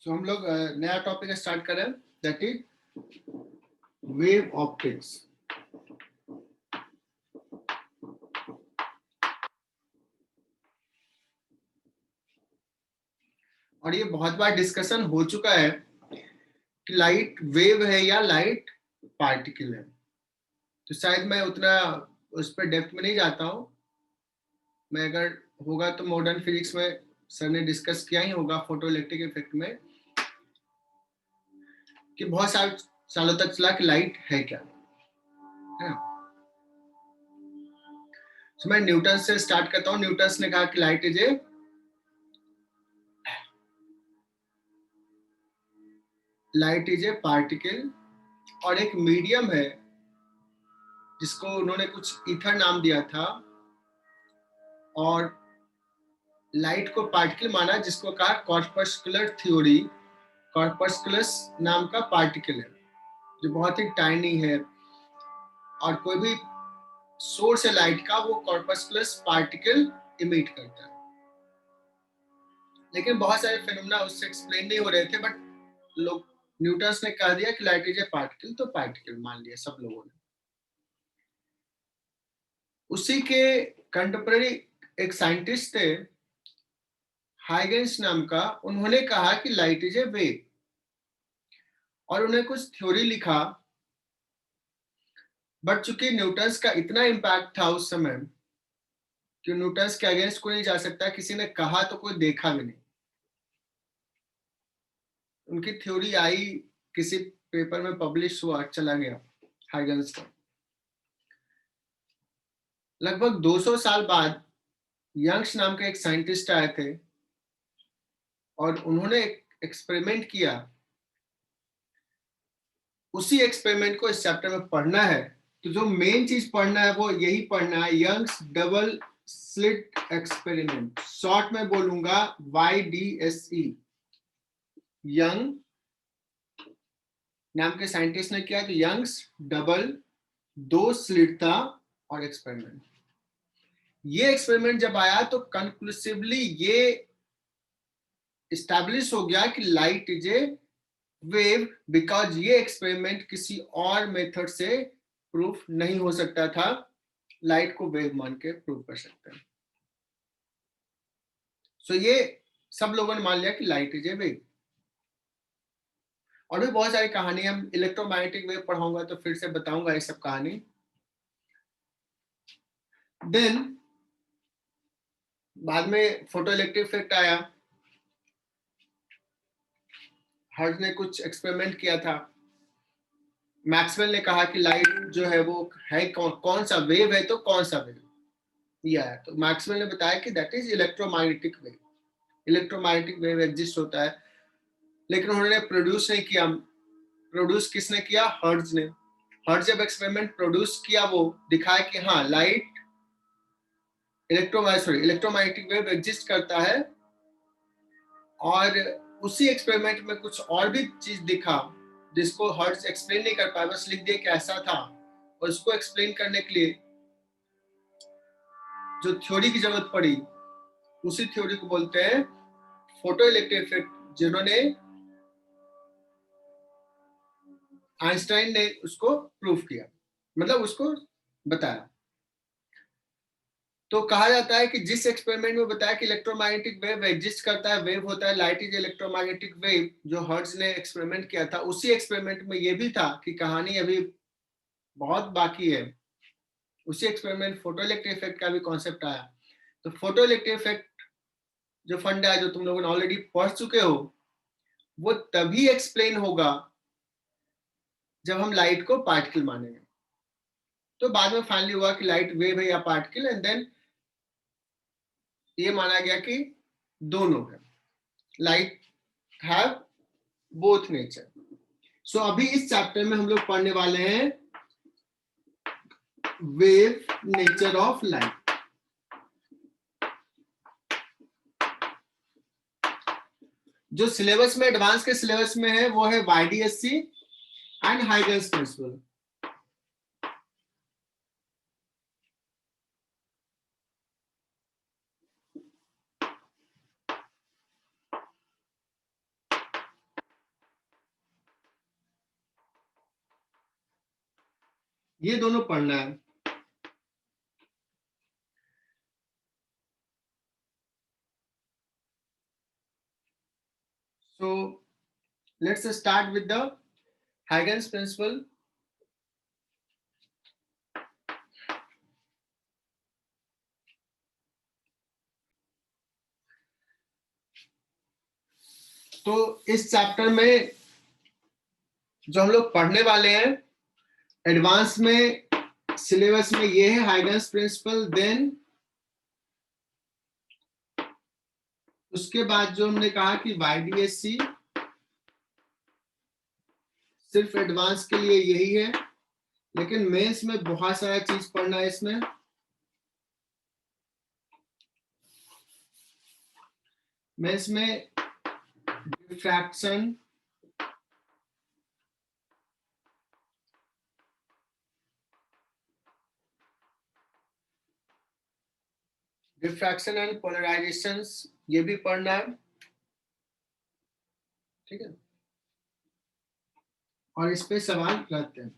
तो हम लोग नया टॉपिक स्टार्ट करें, दैट इज वेव ऑप्टिक्स। और ये बहुत बार डिस्कशन हो चुका है कि लाइट वेव है या लाइट पार्टिकल है, तो शायद मैं उतना उस पर डेप्थ में नहीं जाता हूँ। मैं अगर होगा तो मॉडर्न फिजिक्स में सर ने डिस्कस किया ही होगा फोटो इलेक्ट्रिक इफेक्ट में, कि बहुत सारे सालों तक चला कि लाइट है क्या है। तो मैं न्यूटन से स्टार्ट करता हूँ। न्यूटन ने कहा कि लाइट इज ए पार्टिकल और एक मीडियम है जिसको उन्होंने कुछ ईथर नाम दिया था, और लाइट को पार्टिकल माना, जिसको कहा कॉर्पस्कुलर थ्योरी। कॉर्पस्कुलस नाम का पार्टिकल है जो बहुत ही टाइनी है, और कोई भी सोर्स है लाइट का वो कॉर्पस्कुलस पार्टिकल इमिट करता है। लेकिन बहुत सारे फिनोमेना उससे एक्सप्लेन नहीं हो रहे थे, बट लोग न्यूटन ने कह दिया कि लाइट इज ए पार्टिकल, तो पार्टिकल मान लिया सब लोगों ने। उसी के कंटेम्पररी एक साइंटिस्ट थे हाइगेंस नाम का, उन्होंने कहा कि लाइट इज ए वेव, और उन्हें कुछ थ्योरी लिखा। बट चूंकि न्यूटन का इतना इम्पैक्ट था उस समय कि न्यूटन के अगेंस्ट कोई नहीं जा सकता, किसी ने कहा तो कोई देखा भी नहीं। उनकी थ्योरी आई, किसी पेपर में पब्लिश हुआ, चला गया हाइगेंस का। लगभग 200 साल बाद यंग्स नाम के एक साइंटिस्ट आए थे, और उन्होंने एक एक्सपेरिमेंट किया। उसी एक्सपेरिमेंट को इस चैप्टर में पढ़ना है, तो जो मेन चीज पढ़ना है वो यही पढ़ना है, Young's double slit experiment. Short में बोलूंगा YDSE। यंग नाम के साइंटिस्ट ने किया, तो यंग्स डबल, 2 स्लिट था और एक्सपेरिमेंट। ये एक्सपेरिमेंट जब आया तो कंक्लूसिवली ये इस्टेब्लिश हो गया कि light is a wave, because ये एक्सपेरिमेंट किसी और मेथड से प्रूफ नहीं हो सकता था। लाइट को वेव मान के प्रूव कर सकते हैं। सो ये सब लोगों ने मान लिया कि लाइट इज ए वेव। और भी बहुत सारी कहानी, हम इलेक्ट्रोमैग्नेटिक वेव पढ़ाऊंगा तो फिर से बताऊंगा ये सब कहानी। देन बाद में फोटो इलेक्ट्रिक इफेक्ट आया। हर्ट्ज ने कुछ एक्सपेरिमेंट किया था। मैक्सवेल ने कहा कि लाइट जो है वो है कौन सा वेव है, तो कौन सा वेव ये आया। तो मैक्सवेल ने बताया कि that is electromagnetic wave. Electromagnetic wave exist होता है, लेकिन उन्होंने प्रोड्यूस नहीं किया। प्रोड्यूस किसने किया? हर्ट्ज ने। हर्ट्ज जब एक्सपेरिमेंट प्रोड्यूस किया, वो दिखाया कि हाँ लाइट इलेक्ट्रोमैग्नेटिक वेव एग्जिस्ट करता है। और उसी एक्सपेरिमेंट में कुछ और भी चीज दिखा जिसको हर्ट्ज एक्सप्लेन नहीं कर पाया, बस लिख दिया कि ऐसा था। और उसको एक्सप्लेन करने के लिए जो थ्योरी की जरूरत पड़ी, उसी थ्योरी को बोलते हैं फोटो इलेक्ट्रिक इफेक्ट, जिन्होंने आइंस्टाइन ने उसको प्रूफ किया, मतलब उसको बताया। तो कहा जाता है कि जिस एक्सपेरिमेंट में बताया कि इलेक्ट्रोमैग्नेटिक वेव एग्जिस्ट करता है, वेव होता है, लाइट इज इलेक्ट्रोमैग्नेटिक वेव, जो हर्ट्ज ने एक्सपेरिमेंट किया था, उसी एक्सपेरिमेंट में ये भी था कि कहानी अभी बहुत बाकी है। उसी एक्सपेरिमेंट फोटो इलेक्ट्रिक इफेक्ट का भी कॉन्सेप्ट आया। तो फोटो इलेक्ट्रिक इफेक्ट जो फंडा है, जो तुम लोगों ने ऑलरेडी पढ़ चुके हो, वो तभी एक्सप्लेन होगा जब हम लाइट को पार्टिकल मानेंगे। तो बाद में फाइनली हुआ कि लाइट वेव है या पार्टिकल, एंड देन ये माना गया कि दोनों है, लाइट हैव बोथ नेचर। सो अभी इस चैप्टर में हम लोग पढ़ने वाले हैं वेव नेचर ऑफ लाइट। जो सिलेबस में, एडवांस के सिलेबस में है, वो है YDSC एंड हाइगेंस प्रिंसिपल। ये दोनों पढ़ना है। So let's start with the Huygens principle. तो इस चैप्टर में जो हम लोग पढ़ने वाले हैं एडवांस में सिलेबस में ये है हाइगन्स प्रिंसिपल, देन उसके बाद जो हमने कहा कि YDSC सिर्फ एडवांस के लिए यही है, लेकिन मेंस में बहुत सारा चीज पढ़ना है इसमें। मेंस में डिफ्रैक्शन, डिफ्रैक्शन एंड पोलराइजेशंस ये भी पढ़ना है, ठीक है, और इस पे सवाल रहते हैं।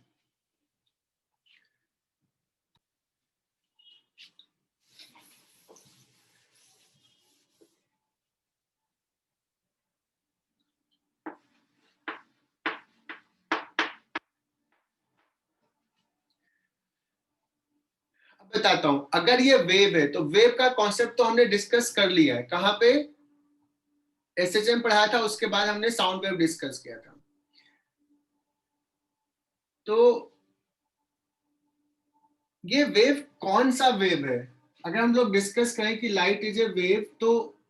बताता हूं, अगर ये वेव है तो वेव का कॉन्सेप्ट तो हमने डिस्कस कर लिया है, कहां पे एसएचएम पढ़ाया था, उसके बाद हमने साउंड वेव डिस्कस किया था। तो ये वेव कौन सा वेव है? अगर हम लोग डिस्कस करें कि लाइट इज ए वेव, तो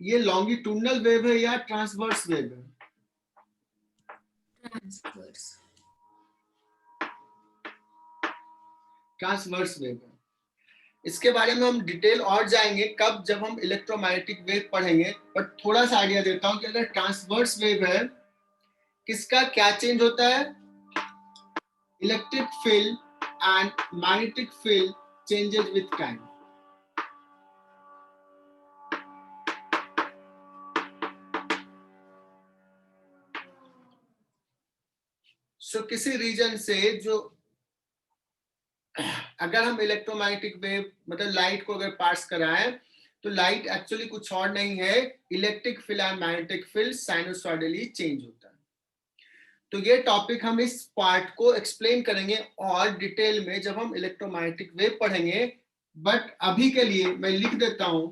ये लॉन्गिट्यूडनल वेव है या ट्रांसवर्स वेव है? ट्रांसवर्स वेव है। इसके बारे में हम डिटेल और जाएंगे कब, जब हम इलेक्ट्रोमैग्नेटिक वेव पढ़ेंगे, बट थोड़ा सा आइडिया देता हूं कि अगर ट्रांसवर्स वेव है, किसका क्या चेंज होता है? Electric field and magnetic field changes with time. So किसी रीजन से जो अगर हम इलेक्ट्रोमैग्नेटिक वेव मतलब लाइट को अगर पास कराएं, तो लाइट एक्चुअली कुछ और नहीं है, electric field and magnetic field sinusoidally change होता है। तो ये टॉपिक हम इस पार्ट को एक्सप्लेन करेंगे और डिटेल में जब हम इलेक्ट्रोमैग्नेटिक वेव पढ़ेंगे। बट अभी के लिए मैं लिख देता हूं,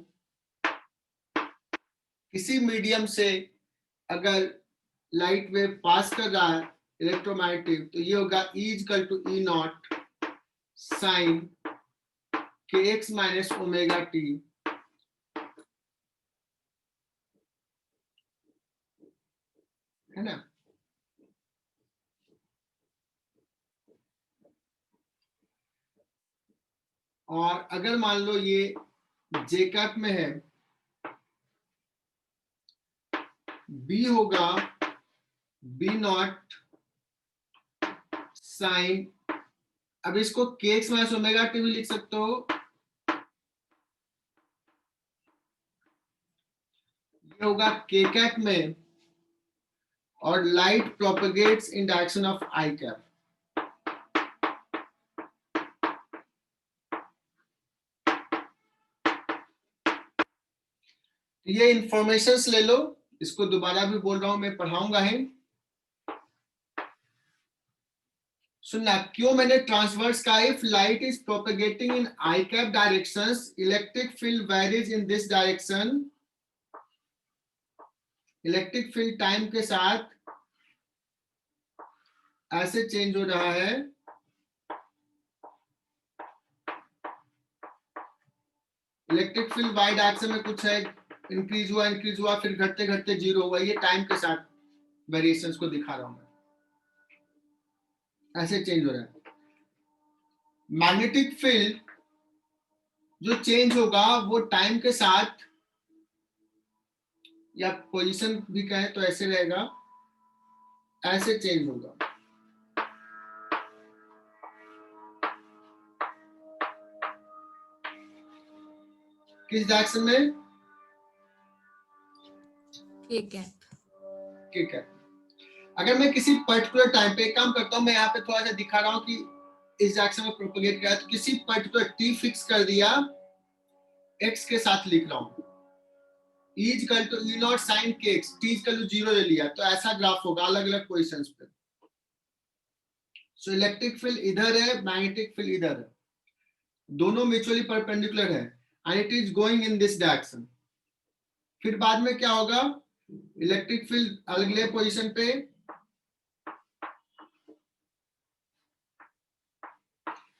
किसी मीडियम से अगर लाइट वेव पास कर रहा है इलेक्ट्रोमैग्नेटिक, तो ये होगा E equal to E naught sine kx minus omega T, है ना। और अगर मान लो ये जे कैप में है, बी होगा बी नॉट साइन, अब इसको के एक्स माइनस ओमेगा टी भी लिख सकते हो, ये होगा के कैप में, और light propagates in direction of i cap. ये इंफॉर्मेशंस ले लो, इसको दोबारा भी बोल रहा हूं, मैं पढ़ाऊंगा है। सुनना, क्यों मैंने ट्रांसवर्स का, if light is propagating in I cap directions, electric field varies in this direction, electric field time के साथ ऐसे चेंज हो रहा है, इलेक्ट्रिक फील्ड वाई डायरेक्शन में कुछ है, इंक्रीज हुआ फिर घटते घटते जीरो हुआ, ये टाइम के साथ वेरिएशंस को दिखा रहा हूं मैं, ऐसे चेंज हो रहा है। मैग्नेटिक फील्ड जो चेंज होगा वो टाइम के साथ, या पोजीशन भी कहें तो ऐसे रहेगा, ऐसे चेंज होगा। किस डायरेक्शन में? ठीक है, ठीक है। अगर मैं किसी पर्टिकुलर टाइम पे, एक काम करता हूं, मैं यहाँ पे थोड़ा सा दिखा रहा हूँ कि इस डायरेक्शन में प्रोपेगेट किया, तो किसी पर्टिकुलर टी फिक्स कर दिया, एक्स के साथ लिख रहा हूं, E equal to E naught sine K X, T equal to 0 ले लिया, तो ऐसा ग्राफ होगा अलग अलग पोजिशंस पे। सो इलेक्ट्रिक फील्ड इधर है, मैग्नेटिक फील्ड इधर है, दोनों म्यूचुअली परपेंडिकुलर है, and it is going in this direction. फिर बाद में क्या होगा, इलेक्ट्रिक फील्ड अगले पोजीशन पे,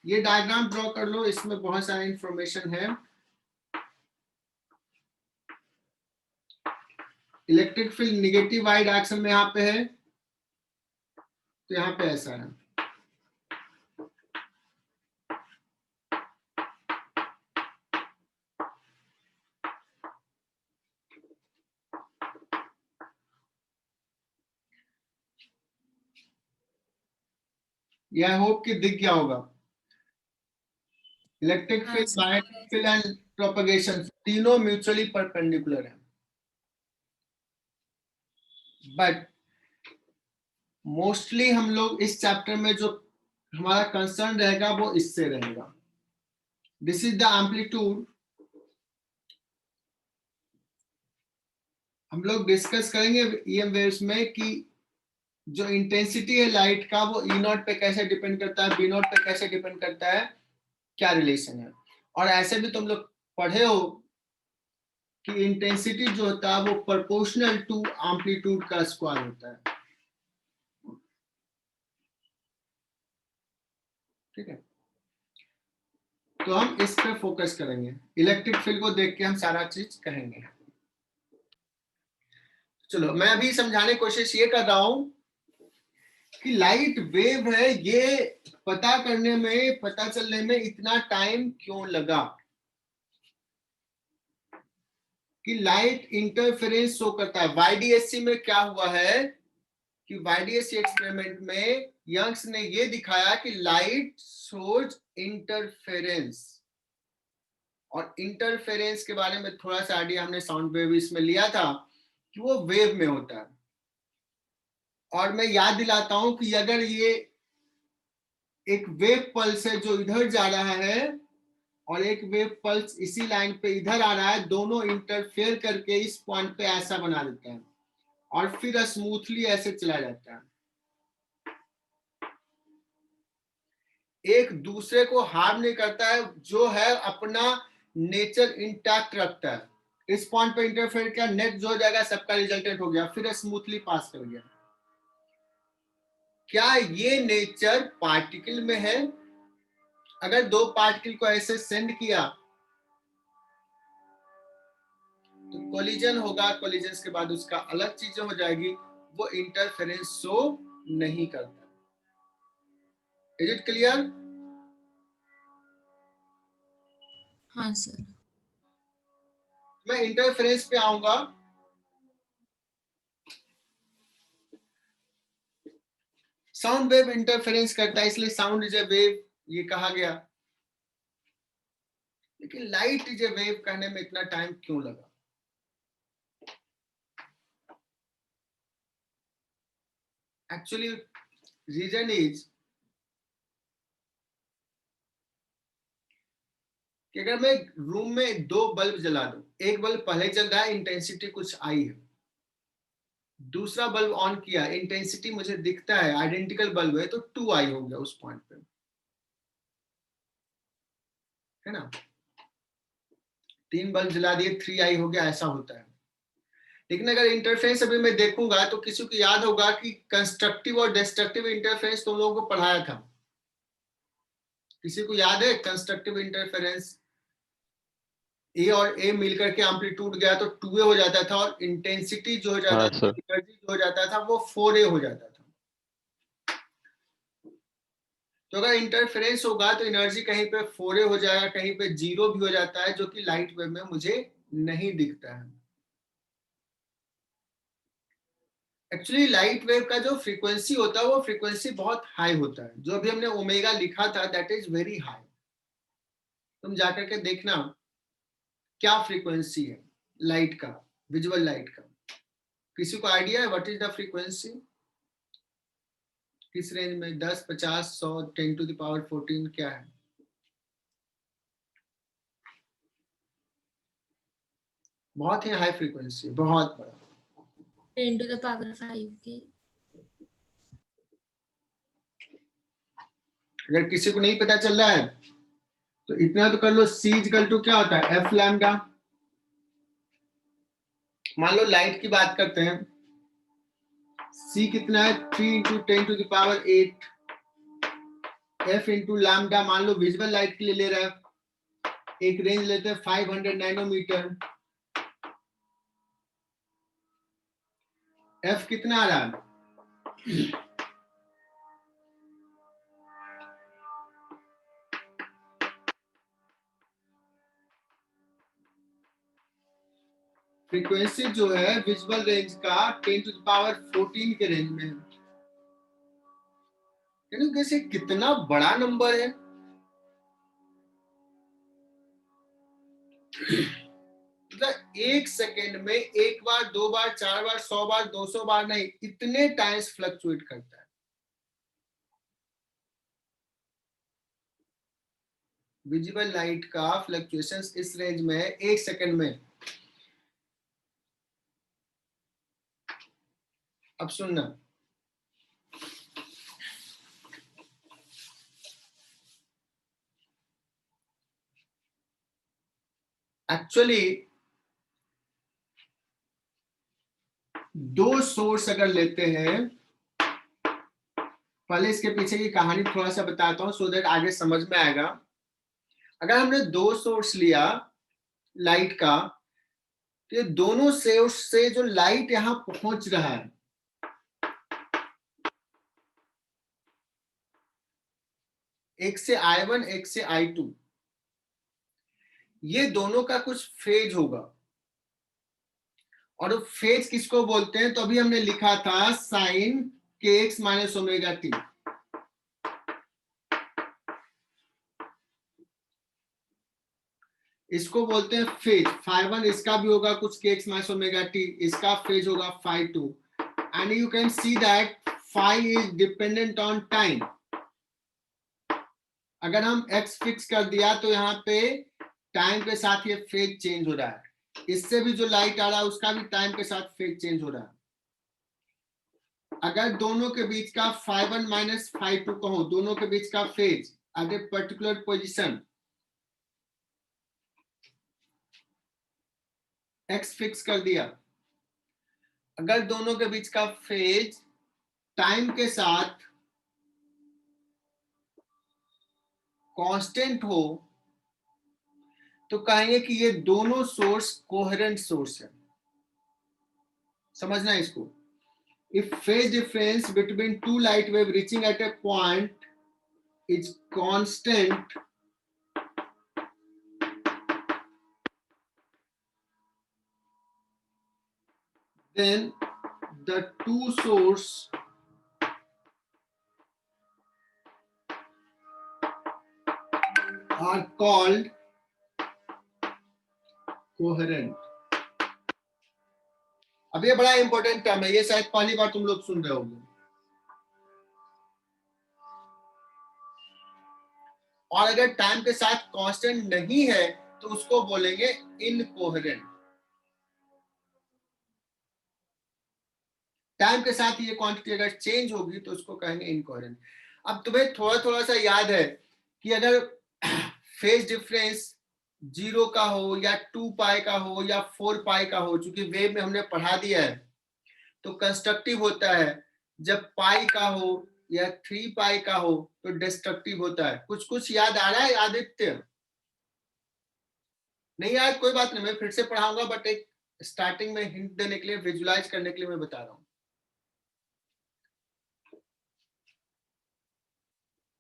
ये डायग्राम ड्रॉ कर लो, इसमें बहुत सारी इंफॉर्मेशन है। Electric field negative Y direction में यहाँ पे है, तो यहाँ पे ऐसा है। ये आई होप कि दिख गया होगा। Electric field, magnetic field and propagation तीनों म्यूचुअली परपेंडिकुलर है, बट मोस्टली हम लोग इस चैप्टर में जो हमारा कंसर्न रहेगा वो इससे रहेगा। This is the amplitude. हम लोग डिस्कस करेंगे ईएम वेव्स में कि जो इंटेंसिटी है लाइट का वो ई नॉट पे कैसे डिपेंड करता है, बी नॉट पे कैसे डिपेंड करता है, क्या रिलेशन है। और ऐसे भी तुम लोग पढ़े हो कि इंटेंसिटी जो होता है वो प्रोपोर्शनल टू एम्पलीट्यूड का स्क्वायर होता है। ठीक है, तो हम इस पे फोकस करेंगे, इलेक्ट्रिक फील्ड को देख के हम सारा चीज कहेंगे। चलो मैं अभी समझाने की कोशिश ये कर रहा हूं कि लाइट वेव है, ये पता करने में, पता चलने में इतना टाइम क्यों लगा कि लाइट इंटरफेरेंस शो करता है। वाईडीएससी में क्या हुआ है कि वाईडीएससी एक्सपेरिमेंट में यंग्स ने ये दिखाया कि लाइट शोज इंटरफेरेंस, और इंटरफेरेंस के बारे में थोड़ा सा आइडिया हमने साउंड वेव इसमें लिया था कि वो वेव में होता है। और मैं याद दिलाता हूं कि अगर ये एक वेव पल्स है जो इधर जा रहा है और एक वेव पल्स इसी लाइन पे इधर आ रहा है, दोनों इंटरफेयर करके इस पॉइंट पे ऐसा बना देते हैं और फिर स्मूथली ऐसे चला जाता है, एक दूसरे को हार्म नहीं करता है, जो है अपना नेचर इंटैक्ट रखता है। इस पॉइंट पे इंटरफेयर किया, नेट जो हो जाएगा सबका रिजल्टेंट हो गया, फिर स्मूथली पास कर गया। क्या ये नेचर पार्टिकल में है? अगर दो पार्टिकल को ऐसे सेंड किया तो कोलिजन होगा, कोलिजन के बाद उसका अलग चीजें हो जाएगी, वो इंटरफेरेंस शो नहीं करता। Is it clear? हाँ सर। मैं इंटरफेरेंस पे आऊंगा। साउंड वेव इंटरफेरेंस करता है, इसलिए साउंड इज ए वेव ये कहा गया, लेकिन लाइट इज ए वेव कहने में इतना टाइम क्यों लगा? एक्चुअली रीजन इज कि अगर मैं रूम में दो बल्ब जला दूं, एक बल्ब पहले चल रहा है, इंटेंसिटी कुछ आई है, दूसरा बल्ब ऑन किया, इंटेंसिटी मुझे दिखता है आइडेंटिकल बल्ब है, तो 2i हो गया उस पॉइंट पे, है ना। 3 बल्ब जला दिए, 3i हो गया, ऐसा होता है। लेकिन अगर इंटरफेरेंस अभी मैं देखूंगा तो किसी को याद होगा कि कंस्ट्रक्टिव और डिस्ट्रक्टिव इंटरफेरेंस तुम लोगों को पढ़ाया था। किसी को याद है कंस्ट्रक्टिव इंटरफेरेंस? ए और ए मिलकर के एम्पलीट्यूड गया तो 2a हो जाता था, और इंटेंसिटी जो हो जाता था, एनर्जी जो हो जाता था, वो 4a हो जाता था। तो अगर इंटरफेरेंस होगा तो एनर्जी कहीं पे 4a हो जाएगा, कहीं पे 0 भी हो जाता है, जो कि लाइट वेव में मुझे नहीं दिखता है। एक्चुअली लाइट वेव का जो फ्रीक्वेंसी होता है वो फ्रीक्वेंसी बहुत हाई होता है, जो अभी हमने ओमेगा लिखा था दैट इज वेरी हाई। तुम जाकर के देखना क्या फ्रीक्वेंसी है लाइट का, विजुअल लाइट का। किसी को आइडिया है व्हाट इज द फ्रीक्वेंसी? किस रेंज में? 10, 50, 100, 10⁻14 क्या है? बहुत ही हाई फ्रीक्वेंसी, बहुत बड़ा। 10⁵ के। अगर किसी को नहीं पता चल रहा है तो इतना तो कर लो, C इक्वल टू क्या होता है? F lambda. मान लो लाइट की बात करते हैं, C कितना है? 3 × 10⁸ F इंटू लैम्डा, मान लो विजुअल लाइट के लिए ले रहा है, एक रेंज लेते हैं 500 नैनोमीटर। F कितना आ रहा है? फ्रीक्वेंसी जो है विजुअल रेंज का 10⁻14 के रेंज में है। कैसे कितना बड़ा नंबर है। मतलब 1 सेकेंड में 1 बार, 2 बार, 4 बार, 100 बार, 200 बार नहीं, इतने टाइम्स फ्लक्चुएट करता है। विजिबल लाइट का फ्लक्चुएशंस इस रेंज में है 1 सेकेंड में। अब सुनना, एक्चुअली 2 सोर्स अगर लेते हैं, पहले इसके पीछे की कहानी थोड़ा सा बताता हूं सो दैट आगे समझ में आएगा। अगर हमने 2 सोर्स लिया लाइट का, तो ये दोनों सोर्स से जो लाइट यहां पहुंच रहा है, एक से I1, एक से I2, ये दोनों का कुछ फेज होगा। और फेज किसको बोलते हैं? तो अभी हमने लिखा था साइन kx - ओमेगा t। इसको बोलते हैं फेज। φ1 इसका भी होगा कुछ kx - ओमेगा t, इसका फेज होगा φ2। And you can see that phi is dependent on time. अगर हम x फिक्स कर दिया तो यहाँ पे टाइम के साथ ये फेज चेंज हो रहा है। इससे भी जो लाइट आ रहा है उसका भी टाइम के साथ फेज चेंज हो रहा है। अगर दोनों के बीच का φ1 - φ2 कहो, दोनों के बीच का phase at a particular position x fix कर दिया, अगर दोनों के बीच का फेज टाइम के साथ कांस्टेंट हो तो कहेंगे कि ये दोनों सोर्स कोहेरेंट सोर्स है। समझना इसको। If phase difference between two light wave reaching at a point is constant, then the two source are called coherent। अब ये बड़ा इंपॉर्टेंट टर्म है, ये शायद पहली बार तुम लोग सुन रहे होंगे। और अगर टाइम के साथ कांस्टेंट नहीं है तो उसको बोलेंगे इनकोहेरेंट। टाइम के साथ ये क्वांटिटी अगर चेंज होगी तो उसको कहेंगे इनकोहेरेंट। अब तुम्हें थोड़ा थोड़ा सा याद है कि अगर फेज डिफरेंस 0 का हो या 2 पाई का हो या 4 पाई का हो, चूंकि वेव में हमने पढ़ा दिया है, तो कंस्ट्रक्टिव होता है। जब पाई का हो या 3 पाई का हो तो डिस्ट्रक्टिव होता है। कुछ कुछ याद आ रहा है आदित्य? नहीं यार कोई बात नहीं, मैं फिर से पढ़ाऊंगा, बट एक स्टार्टिंग में हिंट देने के लिए, विजुलाइज करने के लिए मैं बता रहा हूं।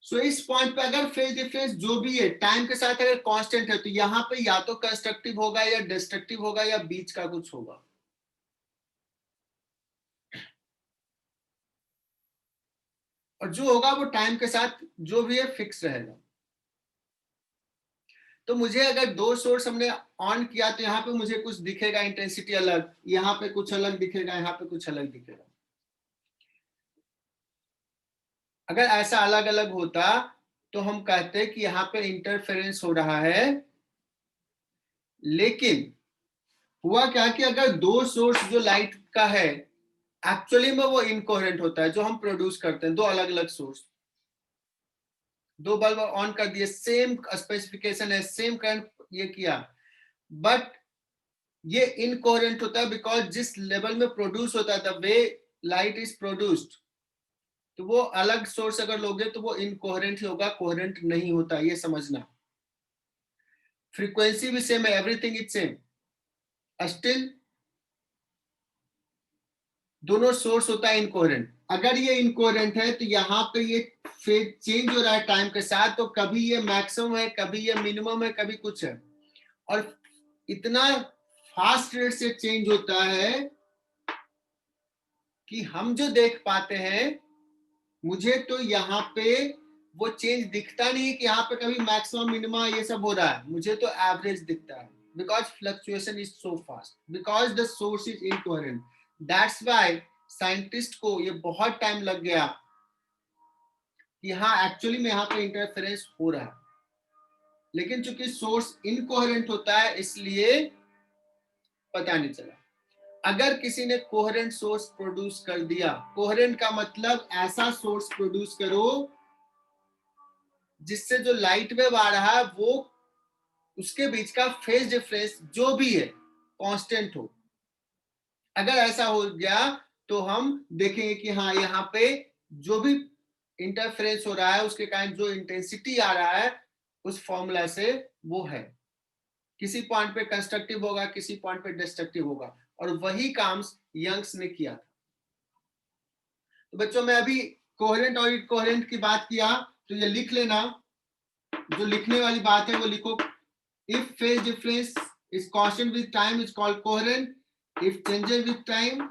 सो इस पॉइंट पे अगर फेज डिफरेंस जो भी है टाइम के साथ अगर कांस्टेंट है तो यहाँ पे या तो कंस्ट्रक्टिव होगा या डिस्ट्रक्टिव होगा या बीच का कुछ होगा। और जो होगा वो टाइम के साथ जो भी है फिक्स रहेगा। तो मुझे अगर 2 सोर्स हमने ऑन किया तो यहाँ पे मुझे कुछ दिखेगा, इंटेंसिटी अलग, यहाँ पे कुछ अलग दिखेगा, यहाँ पे कुछ अलग दिखेगा। अगर ऐसा अलग अलग होता तो हम कहते कि यहाँ पे इंटरफेरेंस हो रहा है, लेकिन हुआ क्या कि अगर दो सोर्स जो लाइट का है एक्चुअली में वो इनकोहेरेंट होता है, जो हम प्रोड्यूस करते हैं, दो अलग अलग सोर्स, दो बल्ब ऑन कर दिए, सेम स्पेसिफिकेशन है, सेम करंट ये किया, बट ये इनकोहेरेंट होता है बिकॉज जिस लेवल में प्रोड्यूस होता है, the way light is produced, तो वो अलग सोर्स अगर लोगे तो वो इनकोहेरेंट ही होगा, कोहेरेंट नहीं होता, ये समझना। फ्रीक्वेंसी भी सेम है, एवरीथिंग इज सेम, स्टिल दोनों सोर्स होता है इनकोहेरेंट। अगर ये इनकोहेरेंट है तो यहाँ पे ये फेज चेंज हो रहा है टाइम के साथ, तो कभी ये मैक्सिमम है, कभी ये मिनिमम है, कभी कुछ है, और इतना फास्ट रेट से चेंज होता है कि हम जो देख पाते हैं, मुझे तो यहाँ पे वो चेंज दिखता नहीं कि यहाँ पे कभी मैक्सिमम मिनिमम ये सब हो रहा है, मुझे तो एवरेज दिखता है, because fluctuation is so fast, because the source is incoherent. That's why scientist को ये बहुत टाइम लग गया कि हाँ एक्चुअली में यहाँ पे इंटरफेरेंस हो रहा है, लेकिन चूंकि सोर्स इनकोहेरेंट होता है इसलिए पता नहीं चला। अगर किसी ने कोहेरेंट सोर्स प्रोड्यूस कर दिया, कोहेरेंट का मतलब ऐसा सोर्स प्रोड्यूस करो जिससे जो लाइट वेव आ रहा है वो उसके बीच का फेज डिफरेंस जो भी है कांस्टेंट हो। अगर ऐसा हो गया तो हम देखेंगे कि हाँ यहाँ पे जो भी इंटरफेरेंस हो रहा है उसके कारण जो इंटेंसिटी आ रहा है उस फॉर्मूला से वो है, किसी पॉइंट पे कंस्ट्रक्टिव होगा, किसी पॉइंट पे डिस्ट्रक्टिव होगा, और वही काम यंग्स ने किया था। तो बच्चों मैं अभी कोहेरेंट और इनकोहेरेंट की बात किया, तो ये लिख लेना, जो लिखने वाली बात है वो लिखो। If phase difference is constant with time is called coherent, if changes with time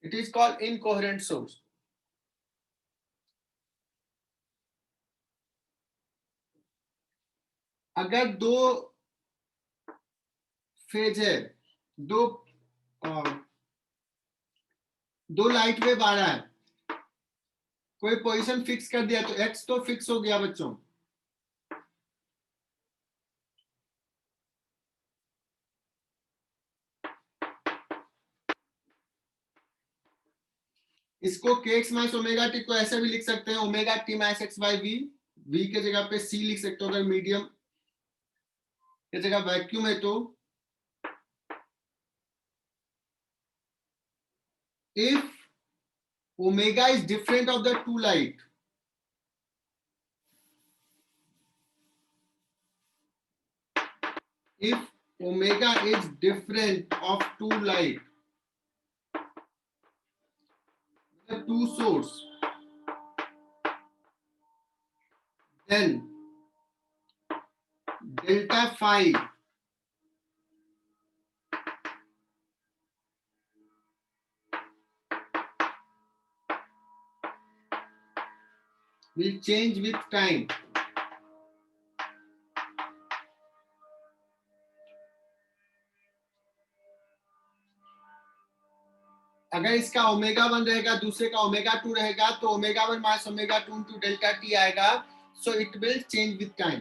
it is called incoherent source. अगर दो फेज है, दो दो लाइट वेव आ रहा है, कोई पोजीशन फिक्स कर दिया तो एक्स तो फिक्स हो गया बच्चों, इसको के एक्स माइनस ओमेगा टी को ऐसे भी लिख सकते हैं, omega T minus X by V, V के जगह पे सी लिख सकते हो अगर मीडियम की जगह वैक्यूम है तो। If omega is different of the two light, if omega is different of two light, the two source, then delta phi will change with time. अगर इसका ओमेगा 1 रहेगा, दूसरे का ओमेगा 2 रहेगा, तो omega 1 minus omega 2 into delta t आएगा, so it will change with time.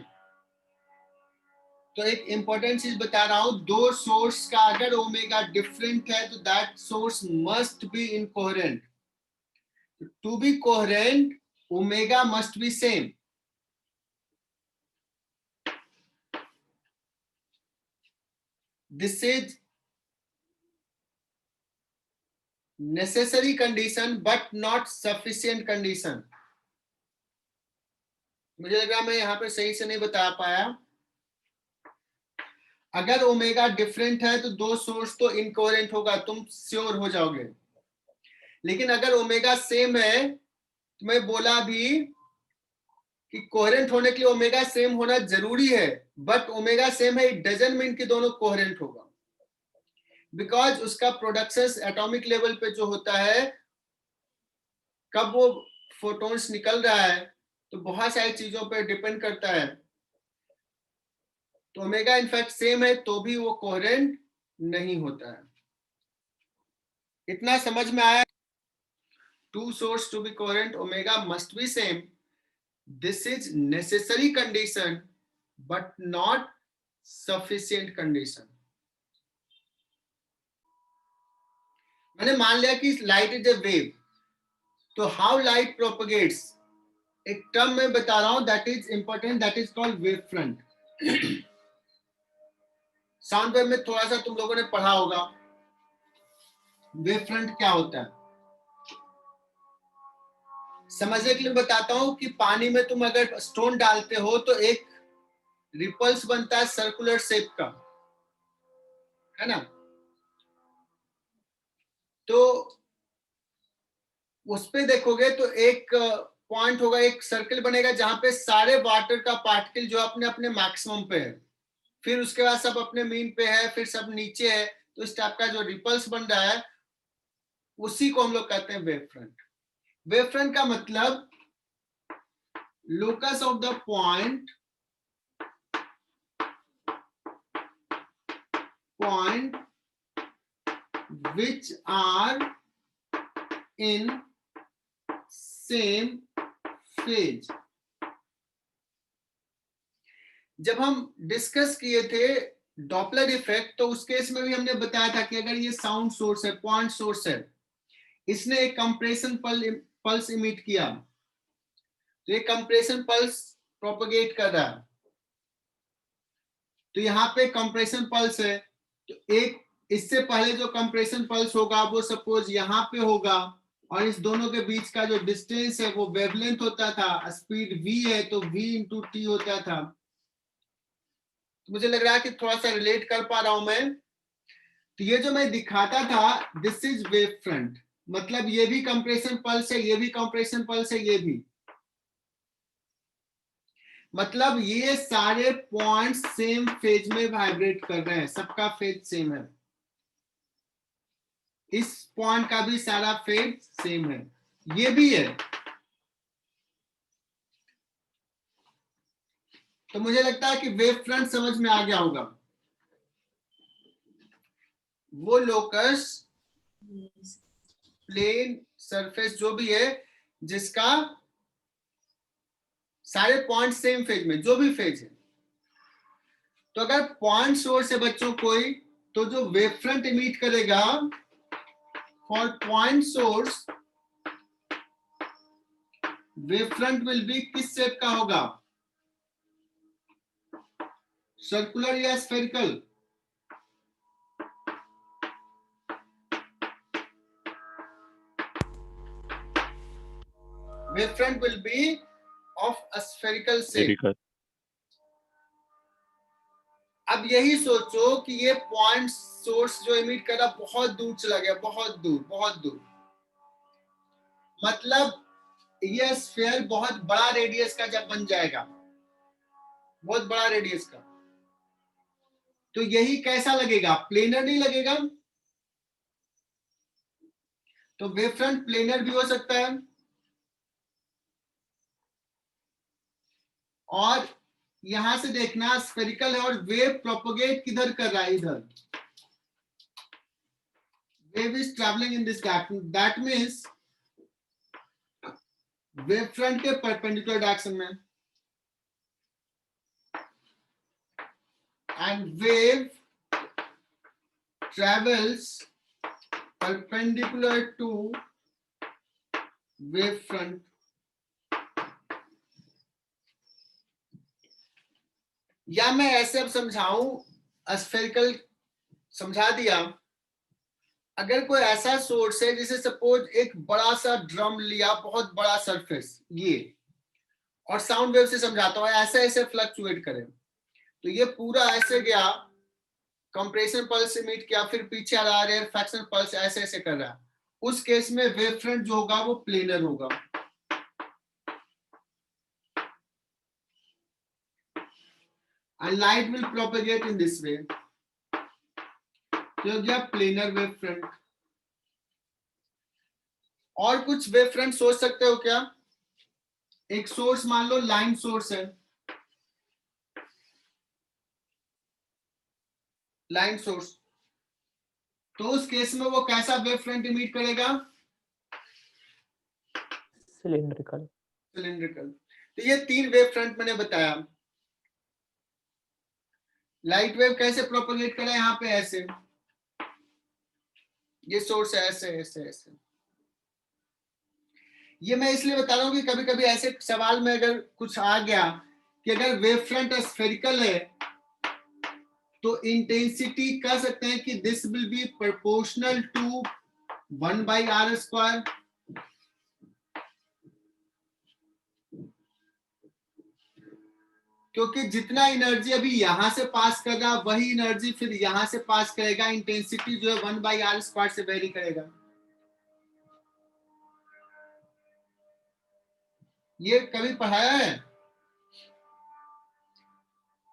तो एक इंपॉर्टेंट चीज बता रहा हूं, दो सोर्स का अगर ओमेगा डिफरेंट है तो that source must be incoherent. To be coherent omega must be same. This is necessary condition but not sufficient condition. मुझे लग रहा मैं यहाँ पे सही से नहीं बता पाया। अगर ओमेगा डिफरेंट है तो दो सोर्स तो इनकोहेरेंट होगा, तुम श्योर हो जाओगे, लेकिन अगर ओमेगा सेम है तो मैं बोला भी कि कोहेरेंट होने के लिए ओमेगा सेम होना जरूरी है, बट ओमेगा सेम है इट डजंट मीन कि दोनों कोहेरेंट होगा, बिकॉज उसका प्रोडक्शन एटॉमिक लेवल पे जो होता है, कब वो फोटॉन्स निकल रहा है, तो बहुत सारी चीजों पर डिपेंड करता है। तो ओमेगा इनफैक्ट सेम है तो भी वो कोहेरेंट नहीं होता है। इतना समझ में आया? Two source to be coherent, omega must be same. This is necessary condition but not sufficient condition. मैंने मान लिया कि लाइट इज ए वेव, तो हाउ लाइट प्रोपगेट्स, एक टर्म मैं बता रहा हूं that is important, that is called wave front. Sound wave में थोड़ा सा तुम लोगों ने पढ़ा होगा वेव फ्रंट क्या होता है। समझने के लिए बताता हूं कि पानी में तुम अगर स्टोन डालते हो तो एक रिपल्स बनता है सर्कुलर शेप का, है ना। तो उस पे देखोगे तो एक पॉइंट होगा, एक सर्कल बनेगा जहां पे सारे वाटर का पार्टिकल जो अपने अपने मैक्सिमम पे है, फिर उसके बाद सब अपने मीन पे है, फिर सब नीचे है। तो इस टाइप का जो रिपल्स बन रहा है उसी को हम लोग कहते हैं वेव फ्रंट। वेव फ्रंट का मतलब locus of the point which are in same phase। जब हम डिस्कस किए थे डॉपलर इफेक्ट, तो उस केस में भी हमने बताया था कि अगर ये साउंड सोर्स है, पॉइंट सोर्स है, इसने एक कंप्रेशन पल्स इमिट किया, तो ये कंप्रेशन पल्स प्रोपगेट कर रहा है। तो यहाँ पे कंप्रेशन पल्स है, तो एक इससे पहले जो कंप्रेशन पल्स होगा वो सपोज यहाँ पे होगा, और इस दोनों के बीच का जो डिस्टेंस है वो वेवलेंथ होता था, स्पीड v है तो v इंटू टी होता था। तो मुझे लग रहा है कि थोड़ा सा रिलेट कर पा रहा हूं मैं। तो ये जो मैं दिखाता था दिस इज वेव फ्रंट, मतलब ये भी कंप्रेशन पल्स है, ये भी कंप्रेशन पल्स है, ये भी, मतलब ये सारे पॉइंट्स सेम फेज में वाइब्रेट कर रहे हैं, सबका फेज सेम है, इस पॉइंट का भी सारा फेज सेम है, ये भी है। तो मुझे लगता है कि वेव फ्रंट समझ में आ गया होगा। वो लोकस प्लेन सरफेस जो भी है जिसका सारे पॉइंट सेम फेज में, जो भी फेज है। तो अगर पॉइंट सोर्स है बच्चों कोई, तो जो वेव फ्रंट इमिट करेगा for point source, wave front will be किस शेप का होगा, सर्कुलर या spherical? Wave front will be of a spherical shape। अब यही सोचो कि ये पॉइंट सोर्स जो इमिट कर रहा बहुत दूर चला गया, बहुत दूर, बहुत दूर, मतलब ये स्फीयर बहुत बड़ा रेडियस का जब बन जाएगा, बहुत बड़ा रेडियस का, तो यही कैसा लगेगा, प्लेनर नहीं लगेगा। तो वेव फ्रंट प्लेनर भी हो सकता है, और यहां से देखना स्फेरिकल है, और वेव प्रोपोगेट किधर कर रहा है, इधर। Wave is travelling in this direction, that means wave front के परपेंडिकुलर डायरेक्शन में, and wave travels perpendicular to wave front। या मैं ऐसे अब समझाऊं, स्फेरिकल समझा दिया। अगर कोई ऐसा सोर्स है जिसे सपोज एक बड़ा सा ड्रम लिया, बहुत बड़ा सरफेस ये, और साउंड वेव से समझाता हूं, ऐसे ऐसे फ्लक्चुएट करे, तो ये पूरा ऐसे गया, कंप्रेशन पल्स इमिट किया, फिर पीछे आ रहा है फ्रैक्शन पल्स, ऐसे ऐसे कर रहा है, उस केस में वेव फ्रंट जो होगा वो प्लेनर होगा। And light will propagate in this way। तो क्या प्लेनर वेव फ्रंट। और कुछ वेव फ्रंट सोच सकते हो क्या? एक सोर्स मान लो लाइन सोर्स है, लाइन सोर्स, तो उस केस में वो कैसा वेव फ्रंट इमिट करेगा? सिलिंड्रिकल। सिलिंड्रिकल। तो ये 3 वेव फ्रंट मैंने बताया। लाइट वेव कैसे प्रोपोगेट करें? यहाँ पे ऐसे, ये सोर्स है, ऐसे ऐसे ऐसे। ये मैं इसलिए बता रहा हूँ कि कभी कभी ऐसे सवाल में अगर कुछ आ गया कि अगर वेव फ्रंट स्फेरिकल है तो इंटेंसिटी कह सकते हैं कि this will be proportional to 1/r²। क्योंकि जितना एनर्जी अभी यहां से पास कर रहा वही एनर्जी फिर यहां से पास करेगा, इंटेंसिटी जो है 1/r² से वेरी करेगा। ये कभी पढ़ाया है?